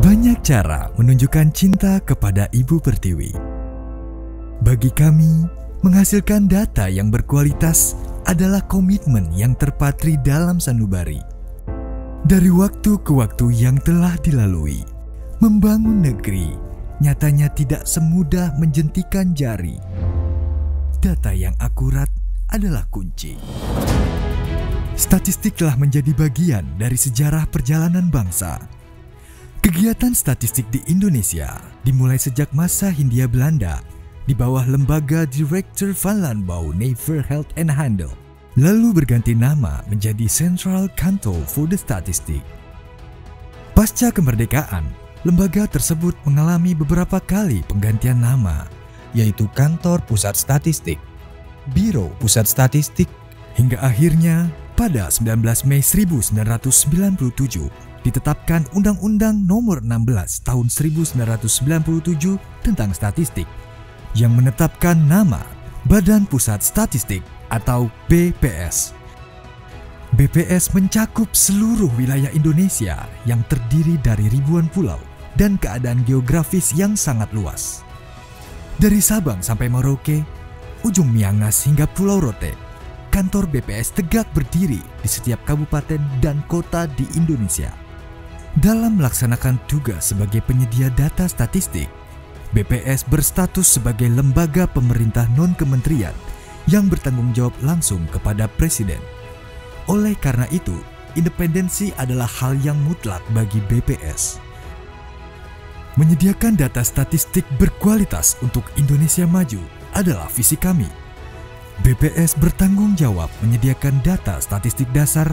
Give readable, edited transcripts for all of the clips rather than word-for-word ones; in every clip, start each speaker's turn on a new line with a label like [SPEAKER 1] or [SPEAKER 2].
[SPEAKER 1] Banyak cara menunjukkan cinta kepada Ibu Pertiwi. Bagi kami, menghasilkan data yang berkualitas adalah komitmen yang terpatri dalam sanubari. Dari waktu ke waktu yang telah dilalui, membangun negeri nyatanya tidak semudah menjentikan jari. Data yang akurat adalah kunci. Statistik telah menjadi bagian dari sejarah perjalanan bangsa. Kegiatan statistik di Indonesia dimulai sejak masa Hindia Belanda di bawah lembaga Directeur van Landbouw Nijverheid en Handel, lalu berganti nama menjadi Central Kantor voor de Statistiek. Pasca kemerdekaan, lembaga tersebut mengalami beberapa kali penggantian nama, yaitu Kantor Pusat Statistik, Biro Pusat Statistik, hingga akhirnya pada 19 Mei 1997 ditetapkan Undang-Undang Nomor 16 Tahun 1997 tentang Statistik yang menetapkan nama Badan Pusat Statistik atau BPS. BPS mencakup seluruh wilayah Indonesia yang terdiri dari ribuan pulau dan keadaan geografis yang sangat luas. Dari Sabang sampai Merauke, ujung Miangas hingga Pulau Rote, kantor BPS tegak berdiri di setiap kabupaten dan kota di Indonesia. Dalam melaksanakan tugas sebagai penyedia data statistik, BPS berstatus sebagai lembaga pemerintah non-kementerian yang bertanggung jawab langsung kepada Presiden. Oleh karena itu, independensi adalah hal yang mutlak bagi BPS. Menyediakan data statistik berkualitas untuk Indonesia maju adalah visi kami. BPS bertanggung jawab menyediakan data statistik dasar,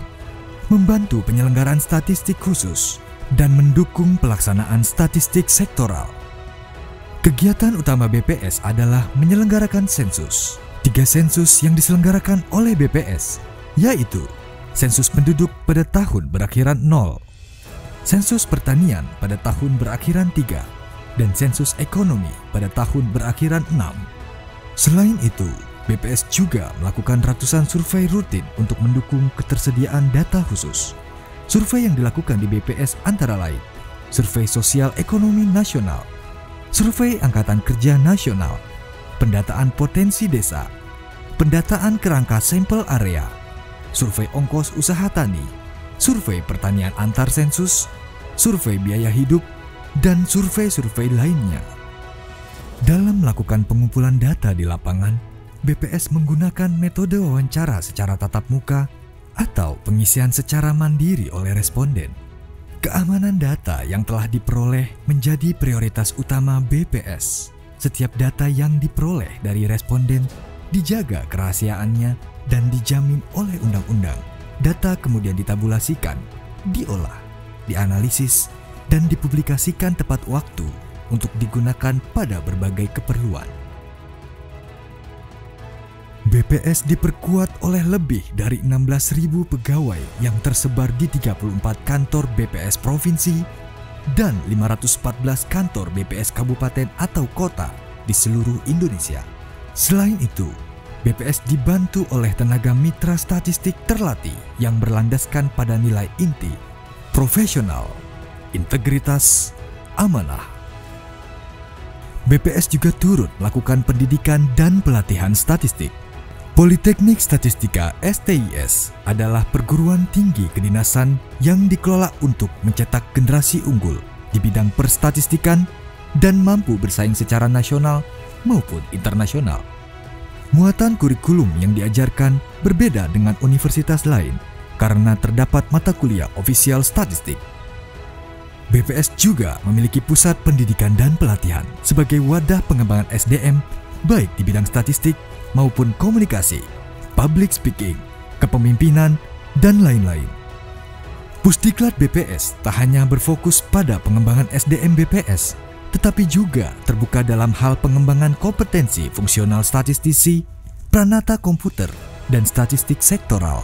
[SPEAKER 1] membantu penyelenggaraan statistik khusus, dan mendukung pelaksanaan statistik sektoral. Kegiatan utama BPS adalah menyelenggarakan sensus. 3 sensus yang diselenggarakan oleh BPS, yaitu sensus penduduk pada tahun berakhiran 0, sensus pertanian pada tahun berakhiran 3, dan sensus ekonomi pada tahun berakhiran 6. Selain itu, BPS juga melakukan ratusan survei rutin untuk mendukung ketersediaan data khusus. Survei yang dilakukan di BPS antara lain Survei Sosial Ekonomi Nasional, Survei Angkatan Kerja Nasional, Pendataan Potensi Desa, Pendataan Kerangka Sampel Area, Survei Ongkos Usaha Tani, Survei Pertanian Antar Sensus, Survei Biaya Hidup, dan survei-survei lainnya. Dalam melakukan pengumpulan data di lapangan, BPS menggunakan metode wawancara secara tatap muka atau pengisian secara mandiri oleh responden. Keamanan data yang telah diperoleh menjadi prioritas utama BPS. Setiap data yang diperoleh dari responden dijaga kerahasiaannya dan dijamin oleh undang-undang. Data kemudian ditabulasikan, diolah, dianalisis, dan dipublikasikan tepat waktu untuk digunakan pada berbagai keperluan. BPS diperkuat oleh lebih dari 16.000 pegawai yang tersebar di 34 kantor BPS provinsi dan 514 kantor BPS kabupaten atau kota di seluruh Indonesia. Selain itu, BPS dibantu oleh tenaga mitra statistik terlatih yang berlandaskan pada nilai inti, profesional, integritas, amanah. BPS juga turut melakukan pendidikan dan pelatihan statistik. Politeknik Statistika (STIS) adalah perguruan tinggi kedinasan yang dikelola untuk mencetak generasi unggul di bidang perstatistikan dan mampu bersaing secara nasional maupun internasional. Muatan kurikulum yang diajarkan berbeda dengan universitas lain karena terdapat mata kuliah ofisial statistik. BPS juga memiliki pusat pendidikan dan pelatihan sebagai wadah pengembangan SDM baik di bidang statistik maupun komunikasi, public speaking, kepemimpinan, dan lain-lain. Pusdiklat BPS tak hanya berfokus pada pengembangan SDM BPS, tetapi juga terbuka dalam hal pengembangan kompetensi fungsional statistisi, pranata komputer, dan statistik sektoral.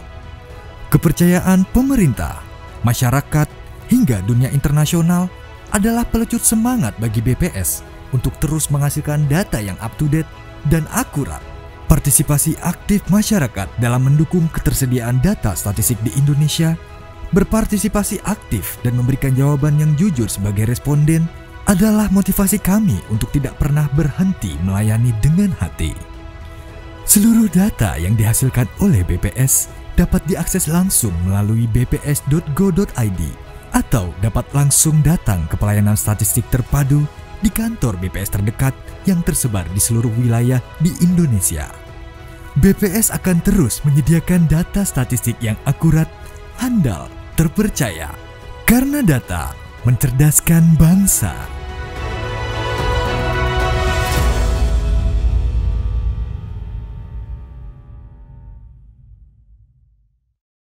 [SPEAKER 1] Kepercayaan pemerintah, masyarakat, hingga dunia internasional adalah pelecut semangat bagi BPS untuk terus menghasilkan data yang up-to-date dan akurat. Partisipasi aktif masyarakat dalam mendukung ketersediaan data statistik di Indonesia Berpartisipasi aktif dan memberikan jawaban yang jujur sebagai responden adalah motivasi kami untuk tidak pernah berhenti melayani dengan hati. Seluruh data yang dihasilkan oleh BPS dapat diakses langsung melalui bps.go.id atau dapat langsung datang ke pelayanan statistik terpadu di kantor BPS terdekat yang tersebar di seluruh wilayah di Indonesia. BPS akan terus menyediakan data statistik yang akurat, handal, terpercaya, karena data mencerdaskan bangsa.